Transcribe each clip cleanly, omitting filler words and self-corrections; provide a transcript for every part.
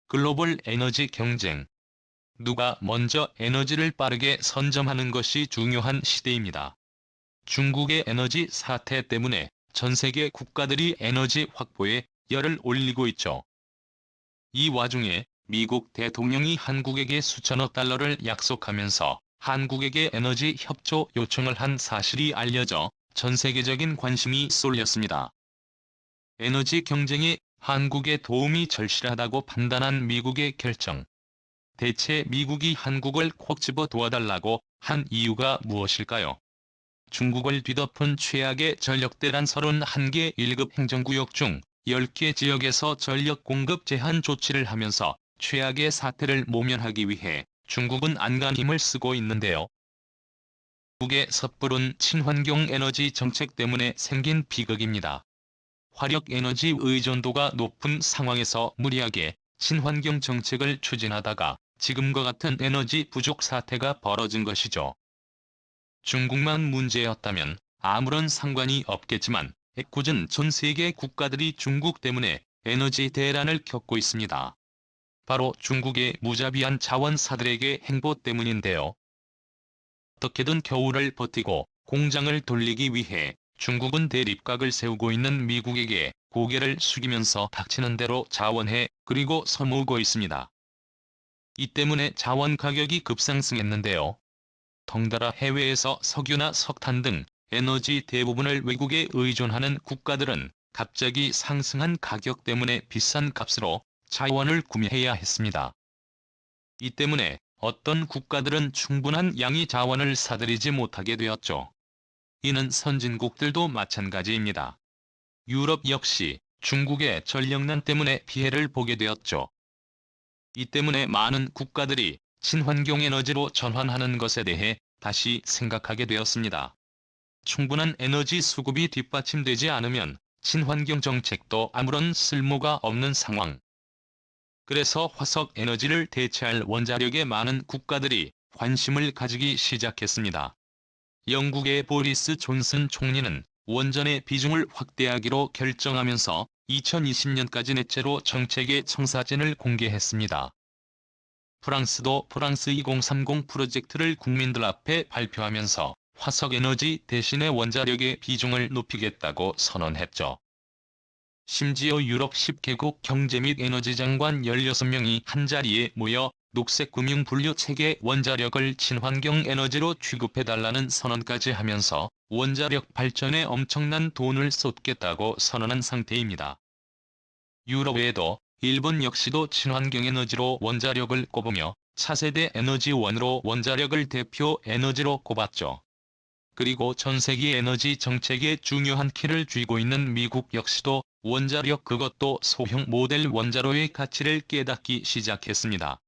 글로벌 에너지 경쟁. 누가 먼저 에너지를 빠르게 선점하는 것이 중요한 시대입니다. 중국의 에너지 사태 때문에 전 세계 국가들이 에너지 확보에 열을 올리고 있죠. 이 와중에 미국 대통령이 한국에게 수천억 달러를 약속하면서 한국에게 에너지 협조 요청을 한 사실이 알려져 전 세계적인 관심이 쏠렸습니다. 에너지 경쟁에 한국의 도움이 절실하다고 판단한 미국의 결정. 대체 미국이 한국을 콕 집어 도와달라고 한 이유가 무엇일까요? 중국을 뒤덮은 최악의 전력대란 31개 1급 행정구역 중 10개 지역에서 전력 공급 제한 조치를 하면서 최악의 사태를 모면하기 위해 중국은 안간 힘을 쓰고 있는데요. 중국의 섣부른 친환경 에너지 정책 때문에 생긴 비극입니다. 화력 에너지 의존도가 높은 상황에서 무리하게 친환경 정책을 추진하다가 지금과 같은 에너지 부족 사태가 벌어진 것이죠. 중국만 문제였다면 아무런 상관이 없겠지만 애꿎은 전 세계 국가들이 중국 때문에 에너지 대란을 겪고 있습니다. 바로 중국의 무자비한 자원사들에게 행보 때문인데요. 어떻게든 겨울을 버티고 공장을 돌리기 위해 중국은 대립각을 세우고 있는 미국에게 고개를 숙이면서 닥치는 대로 자원해 그리고 써모으고 있습니다. 이 때문에 자원 가격이 급상승했는데요. 덩달아 해외에서 석유나 석탄 등 에너지 대부분을 외국에 의존하는 국가들은 갑자기 상승한 가격 때문에 비싼 값으로 자원을 구매해야 했습니다. 이 때문에 어떤 국가들은 충분한 양의 자원을 사들이지 못하게 되었죠. 이는 선진국들도 마찬가지입니다. 유럽 역시 중국의 전력난 때문에 피해를 보게 되었죠. 이 때문에 많은 국가들이 친환경 에너지로 전환하는 것에 대해 다시 생각하게 되었습니다. 충분한 에너지 수급이 뒷받침되지 않으면 친환경 정책도 아무런 쓸모가 없는 상황. 그래서 화석 에너지를 대체할 원자력에 많은 국가들이 관심을 가지기 시작했습니다. 영국의 보리스 존슨 총리는 원전의 비중을 확대하기로 결정하면서 2020년까지 넷째로 정책의 청사진을 공개했습니다. 프랑스도 프랑스 2030 프로젝트를 국민들 앞에 발표하면서 화석에너지 대신에 원자력의 비중을 높이겠다고 선언했죠. 심지어 유럽 10개국 경제 및 에너지 장관 16명이 한자리에 모여 녹색금융 분류 체계 원자력을 친환경 에너지로 취급해달라는 선언까지 하면서 원자력 발전에 엄청난 돈을 쏟겠다고 선언한 상태입니다. 유럽 외에도 일본 역시도 친환경 에너지로 원자력을 꼽으며 차세대 에너지원으로 원자력을 대표 에너지로 꼽았죠. 그리고 전 세계 에너지 정책의 중요한 키를 쥐고 있는 미국 역시도 원자력 그것도 소형 모델 원자로의 가치를 깨닫기 시작했습니다.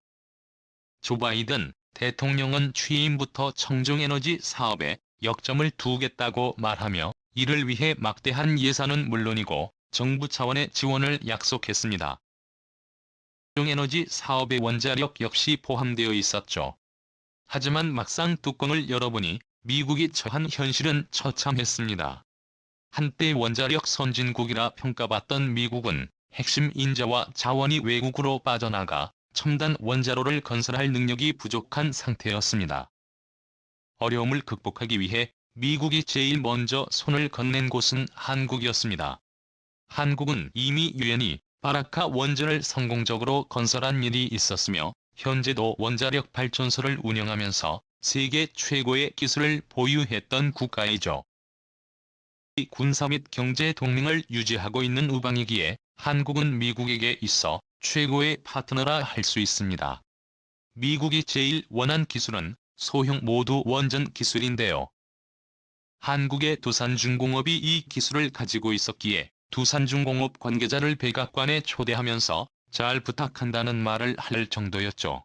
조 바이든 대통령은 취임부터 청정에너지 사업에 역점을 두겠다고 말하며 이를 위해 막대한 예산은 물론이고 정부 차원의 지원을 약속했습니다. 청정에너지 사업의 원자력 역시 포함되어 있었죠. 하지만 막상 뚜껑을 열어보니 미국이 처한 현실은 처참했습니다. 한때 원자력 선진국이라 평가받던 미국은 핵심 인재와 자원이 외국으로 빠져나가 첨단 원자로를 건설할 능력이 부족한 상태였습니다. 어려움을 극복하기 위해 미국이 제일 먼저 손을 건넨 곳은 한국이었습니다. 한국은 이미 유엔이 바라카 원전을 성공적으로 건설한 일이 있었으며 현재도 원자력 발전소를 운영하면서 세계 최고의 기술을 보유했던 국가이죠. 군사 및 경제 동맹을 유지하고 있는 우방이기에 한국은 미국에게 있어 최고의 파트너라 할 수 있습니다. 미국이 제일 원한 기술은 소형 모두 원전 기술인데요. 한국의 두산중공업이 이 기술을 가지고 있었기에 두산중공업 관계자를 백악관에 초대하면서 잘 부탁한다는 말을 할 정도였죠.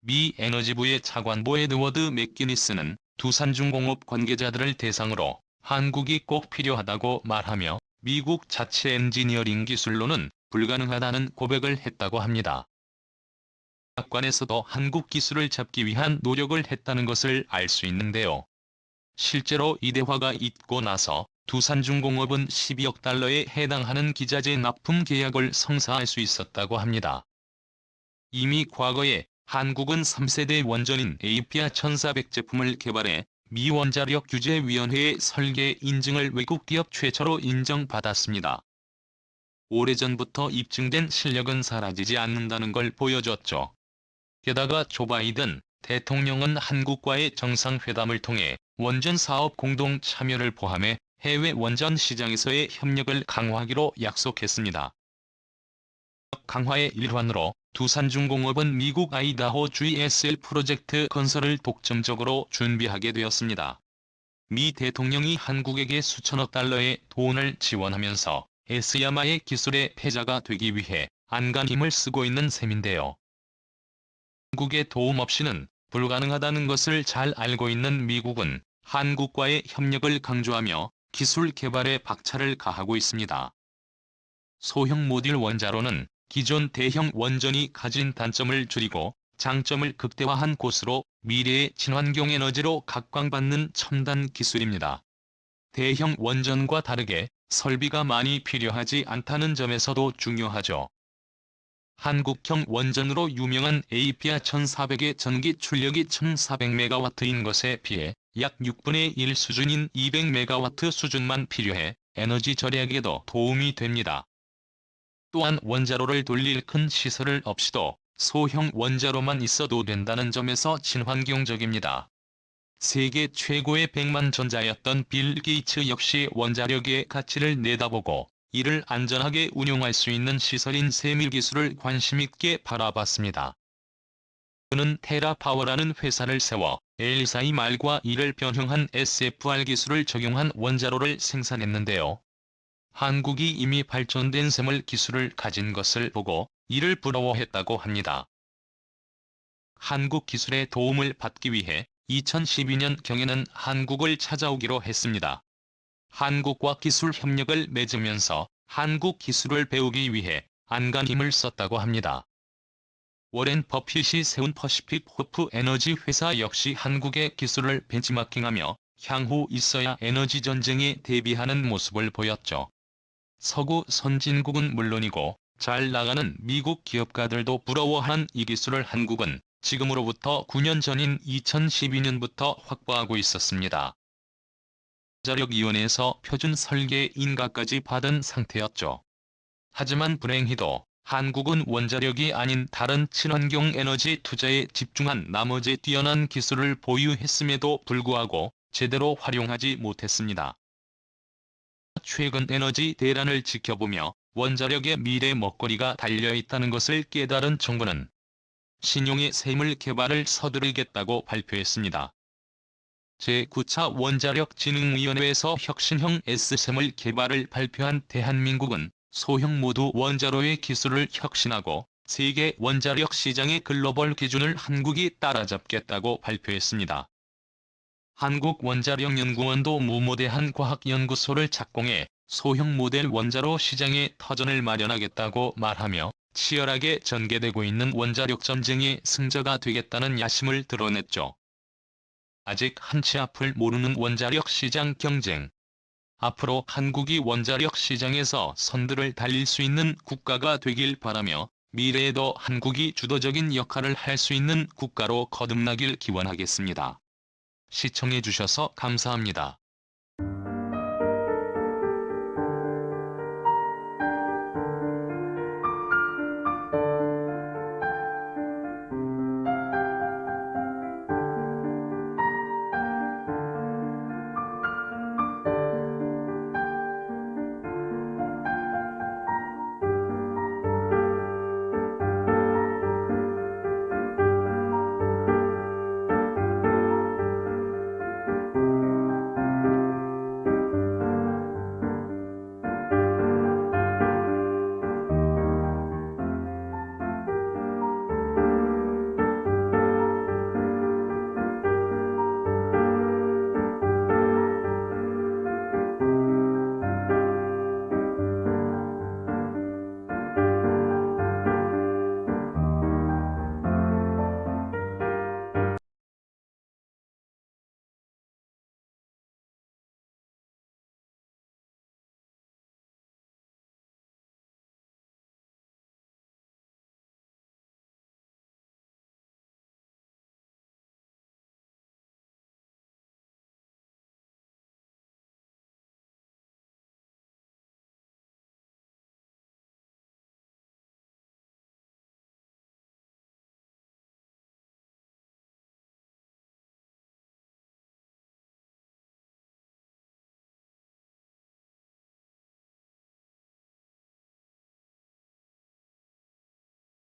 미 에너지부의 차관보 에드워드 맥기니스는 두산중공업 관계자들을 대상으로 한국이 꼭 필요하다고 말하며 미국 자체 엔지니어링 기술로는 불가능하다는 고백을 했다고 합니다. 백악관에서도 한국 기술을 잡기 위한 노력을 했다는 것을 알 수 있는데요. 실제로 이 대화가 있고 나서 두산중공업은 12억 달러에 해당하는 기자재 납품 계약을 성사할 수 있었다고 합니다. 이미 과거에 한국은 3세대 원전인 에이피아 1400 제품을 개발해 미 원자력규제위원회의 설계 인증을 외국 기업 최초로 인정받았습니다. 오래전부터 입증된 실력은 사라지지 않는다는 걸 보여줬죠. 게다가 조 바이든 대통령은 한국과의 정상회담을 통해 원전 사업 공동 참여를 포함해 해외 원전 시장에서의 협력을 강화하기로 약속했습니다. 강화의 일환으로 두산중공업은 미국 아이다호 GSL 프로젝트 건설을 독점적으로 준비하게 되었습니다. 미 대통령이 한국에게 수천억 달러의 돈을 지원하면서 S야마의 기술의 패자가 되기 위해 안간 힘을 쓰고 있는 셈인데요. 한국의 도움 없이는 불가능하다는 것을 잘 알고 있는 미국은 한국과의 협력을 강조하며 기술 개발에 박차를 가하고 있습니다. 소형 모듈 원자로는 기존 대형 원전이 가진 단점을 줄이고 장점을 극대화한 곳으로 미래의 친환경 에너지로 각광받는 첨단 기술입니다. 대형 원전과 다르게 설비가 많이 필요하지 않다는 점에서도 중요하죠. 한국형 원전으로 유명한 에이피아 1400의 전기 출력이 1400메가와트인 것에 비해 약 6분의 1 수준인 200메가와트 수준만 필요해 에너지 절약에도 도움이 됩니다. 또한 원자로를 돌릴 큰 시설을 없이도 소형 원자로만 있어도 된다는 점에서 친환경적입니다. 세계 최고의 백만전자였던 빌 게이츠 역시 원자력의 가치를 내다보고 이를 안전하게 운용할 수 있는 시설인 세밀 기술을 관심있게 바라봤습니다. 그는 테라파워라는 회사를 세워 L4이 말과 이를 변형한 SFR 기술을 적용한 원자로를 생산했는데요. 한국이 이미 발전된 셈을 기술을 가진 것을 보고 이를 부러워했다고 합니다. 한국 기술의 도움을 받기 위해 2012년경에는 한국을 찾아오기로 했습니다. 한국과 기술 협력을 맺으면서 한국 기술을 배우기 위해 안간 힘을 썼다고 합니다. 워렌 버핏이 세운 퍼시픽 호프 에너지 회사 역시 한국의 기술을 벤치마킹하며 향후 있어야 에너지 전쟁에 대비하는 모습을 보였죠. 서구 선진국은 물론이고 잘 나가는 미국 기업가들도 부러워하는 이 기술을 한국은 지금으로부터 9년 전인 2012년부터 확보하고 있었습니다. 원자력위원회에서 표준 설계 인가까지 받은 상태였죠. 하지만 불행히도 한국은 원자력이 아닌 다른 친환경 에너지 투자에 집중한 나머지 뛰어난 기술을 보유했음에도 불구하고 제대로 활용하지 못했습니다. 최근 에너지 대란을 지켜보며 원자력의 미래 먹거리가 달려있다는 것을 깨달은 정부는 신용의 샘물 개발을 서두르겠다고 발표했습니다. 제9차 원자력진흥위원회에서 혁신형 S샘물 개발을 발표한 대한민국은 소형 모두 원자로의 기술을 혁신하고 세계 원자력 시장의 글로벌 기준을 한국이 따라잡겠다고 발표했습니다. 한국원자력연구원도 무모대한 과학연구소를 착공해 소형 모델 원자로 시장에 터전을 마련하겠다고 말하며 치열하게 전개되고 있는 원자력 전쟁의 승자가 되겠다는 야심을 드러냈죠. 아직 한치 앞을 모르는 원자력 시장 경쟁. 앞으로 한국이 원자력 시장에서 선두를 달릴 수 있는 국가가 되길 바라며 미래에도 한국이 주도적인 역할을 할 수 있는 국가로 거듭나길 기원하겠습니다. 시청해주셔서 감사합니다.